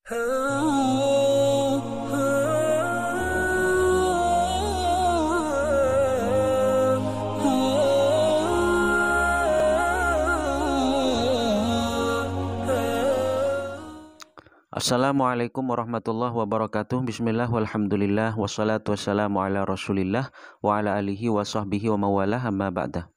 Assalamualaikum warahmatullahi wabarakatuh. Bismillah walhamdulillah wassalatu wassalamu ala rasulillah wa ala alihi wa sahbihi wa mawalah amma ba'dah.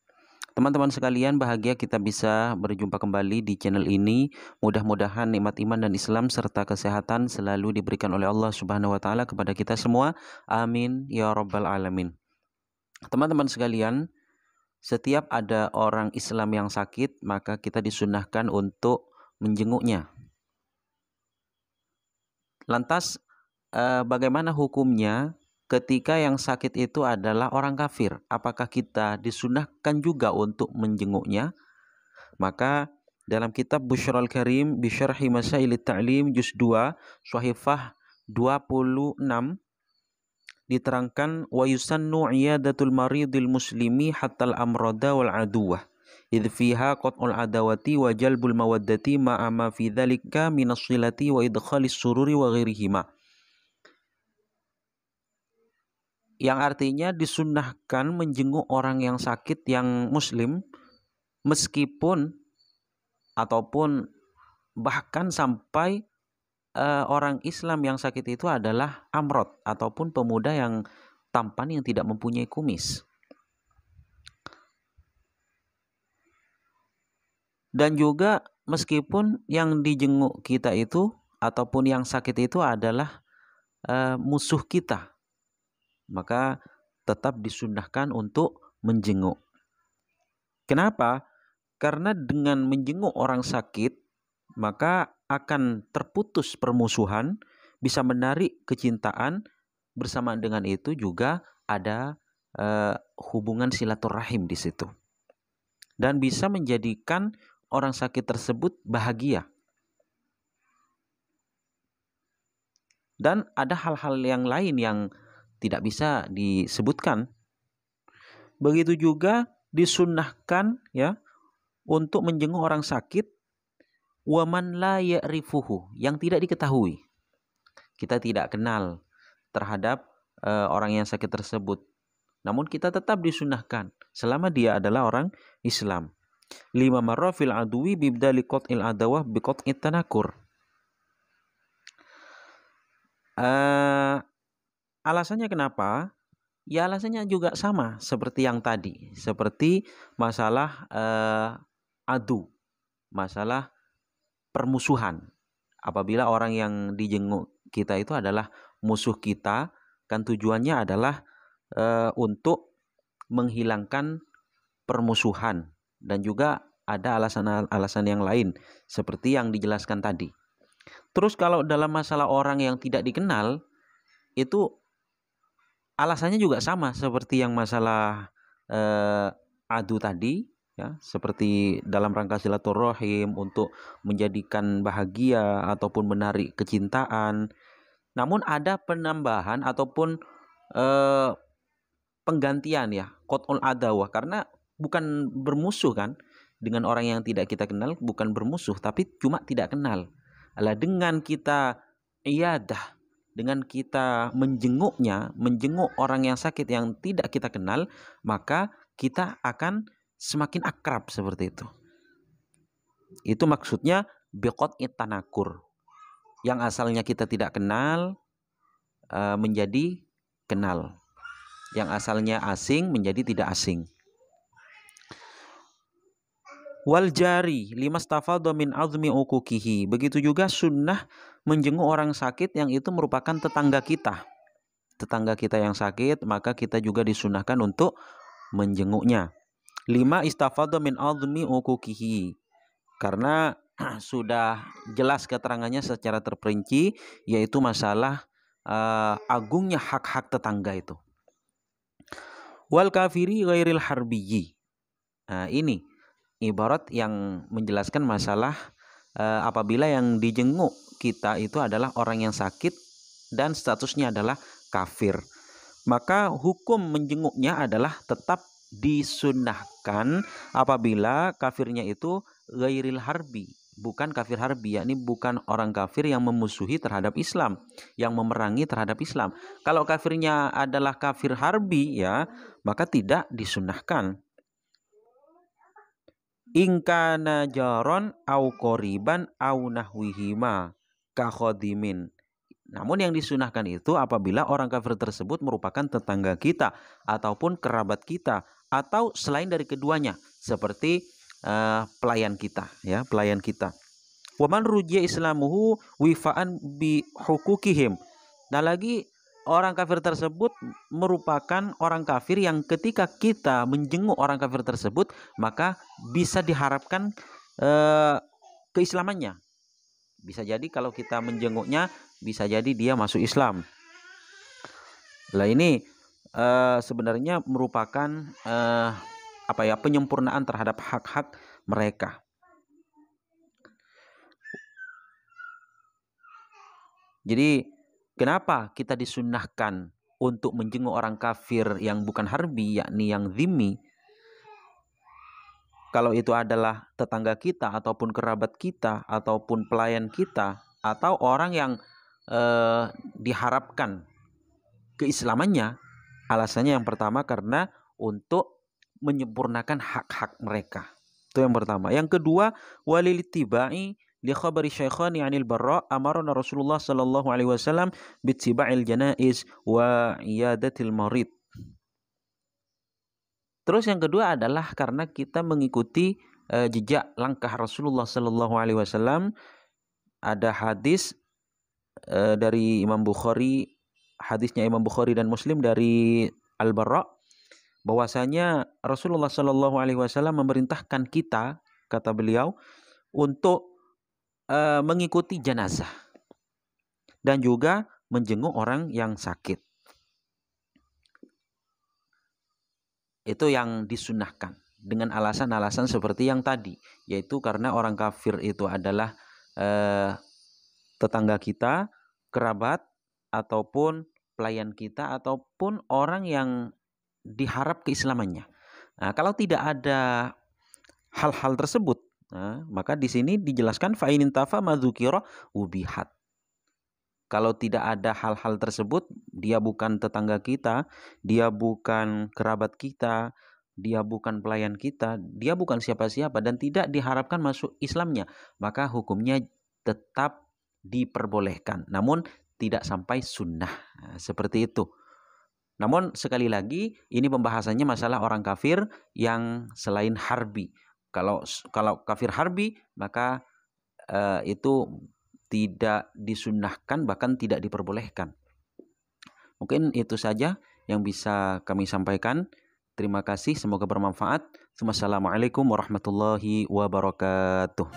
Teman-teman sekalian, bahagia kita bisa berjumpa kembali di channel ini. Mudah-mudahan nikmat iman dan Islam serta kesehatan selalu diberikan oleh Allah Subhanahu wa taala kepada kita semua. Amin ya rabbal alamin. Teman-teman sekalian, setiap ada orang Islam yang sakit, maka kita disunahkan untuk menjenguknya. Lantas bagaimana hukumnya ketika yang sakit itu adalah orang kafir? Apakah kita disunahkan juga untuk menjenguknya? Maka dalam kitab Busyrul Karim bi Syarhi Masailit Ta'lim juz 2 Shahifah 26 diterangkan wa yusannu iyadatul maridil muslimi hatta al-amrada wal aduwah idh fiha qat'ul adawati wa jalbul mawaddati ma'a ma fi dzalika minas silati wa idkhalis sururi wa ghairihima. Yang artinya disunnahkan menjenguk orang yang sakit yang muslim meskipun ataupun bahkan sampai orang Islam yang sakit itu adalah amrod ataupun pemuda yang tampan yang tidak mempunyai kumis. Dan juga meskipun yang dijenguk kita itu ataupun yang sakit itu adalah musuh kita, maka tetap disunnahkan untuk menjenguk. Kenapa? Karena dengan menjenguk orang sakit, maka akan terputus permusuhan, bisa menarik kecintaan, bersamaan dengan itu juga ada hubungan silaturahim di situ. Dan bisa menjadikan orang sakit tersebut bahagia. Dan ada hal-hal yang lain yang tidak bisa disebutkan. Begitu juga disunnahkan ya untuk menjenguk orang sakit wa man la ya'rifuhu, yang tidak diketahui. Kita tidak kenal terhadap orang yang sakit tersebut. Namun kita tetap disunnahkan selama dia adalah orang Islam. 5 marra fil adwi bibdali qat'il adawah bi qat'it tanakur. Alasannya kenapa? Ya alasannya juga sama seperti yang tadi, seperti masalah adu, masalah permusuhan. Apabila orang yang dijenguk kita itu adalah musuh kita, kan tujuannya adalah untuk menghilangkan permusuhan. Dan juga ada alasan-alasan yang lain seperti yang dijelaskan tadi. Terus kalau dalam masalah orang yang tidak dikenal, itu alasannya juga sama seperti yang masalah adu tadi, ya, seperti dalam rangka silaturahim untuk menjadikan bahagia ataupun menarik kecintaan. Namun ada penambahan ataupun penggantian ya, qat'ul adawah, karena bukan bermusuh kan, dengan orang yang tidak kita kenal bukan bermusuh, tapi cuma tidak kenal. Alah, dengan kita iyadah, dengan kita menjenguknya, menjenguk orang yang sakit yang tidak kita kenal, maka kita akan semakin akrab seperti itu. Itu maksudnya biqat'it tanakur. Yang asalnya kita tidak kenal menjadi kenal. Yang asalnya asing menjadi tidak asing. Wal jari limastafadha min azmi uquqihi. Begitu juga sunnah menjenguk orang sakit yang itu merupakan tetangga kita. Tetangga kita yang sakit, maka kita juga disunahkan untuk menjenguknya. 5 istafadha min azmi uquqihi. Karena sudah jelas keterangannya secara terperinci, yaitu masalah agungnya hak-hak tetangga itu. Wal kafiri ghairil harbiyyi. Nah, ini ibarat yang menjelaskan masalah apabila yang dijenguk kita itu adalah orang yang sakit dan statusnya adalah kafir, maka hukum menjenguknya adalah tetap disunnahkan apabila kafirnya itu ghairil harbi, bukan kafir harbi, yakni bukan orang kafir yang memusuhi terhadap Islam, yang memerangi terhadap Islam. Kalau kafirnya adalah kafir harbi, ya, maka tidak disunahkan. Ingkana jaron au qoriban au nahwihima kakhodimin. Namun yang disunahkan itu apabila orang kafir tersebut merupakan tetangga kita ataupun kerabat kita atau selain dari keduanya, seperti pelayan kita, ya, pelayan kita. Waman rujiya islamuhu wifaan bi hukukihim. Nah, lagi orang kafir tersebut merupakan orang kafir yang ketika kita menjenguk orang kafir tersebut, maka bisa diharapkan keislamannya. Bisa jadi kalau kita menjenguknya, bisa jadi dia masuk Islam. Lah ini sebenarnya merupakan penyempurnaan terhadap hak-hak mereka. Jadi kenapa kita disunnahkan untuk menjenguk orang kafir yang bukan harbi, yakni yang dhimmi? Kalau itu adalah tetangga kita ataupun kerabat kita ataupun pelayan kita atau orang yang diharapkan keislamannya, alasannya yang pertama karena untuk menyempurnakan hak-hak mereka. Itu yang pertama. Yang kedua, walil tibai li khabari syaikhani 'anil Barra amarna Rasulullah sallallahu alaihi wasallam bittiba'il janaiz wa iyadatil marid. Terus yang kedua adalah karena kita mengikuti jejak langkah Rasulullah sallallahu alaihi wasallam. Ada hadis dari Imam Bukhari, hadisnya Imam Bukhari dan Muslim dari Al-Barra, bahwasanya Rasulullah sallallahu alaihi wasallam memerintahkan kita, kata beliau, untuk mengikuti jenazah dan juga menjenguk orang yang sakit. Itu yang disunahkan dengan alasan-alasan seperti yang tadi, yaitu karena orang kafir itu adalah tetangga kita, kerabat, ataupun pelayan kita, ataupun orang yang diharap keislamannya. Nah, kalau tidak ada hal-hal tersebut, maka di sini dijelaskan fa'inin tafa madzukira ubihat. Kalau tidak ada hal-hal tersebut, dia bukan tetangga kita, dia bukan kerabat kita, dia bukan pelayan kita, dia bukan siapa-siapa dan tidak diharapkan masuk Islamnya, maka hukumnya tetap diperbolehkan, namun tidak sampai sunnah. Nah, seperti itu. Namun sekali lagi ini pembahasannya masalah orang kafir yang selain harbi. Kalau kafir harbi, maka itu tidak disunnahkan, bahkan tidak diperbolehkan. Mungkin itu saja yang bisa kami sampaikan. Terima kasih, semoga bermanfaat. Wassalamualaikum warahmatullahi wabarakatuh.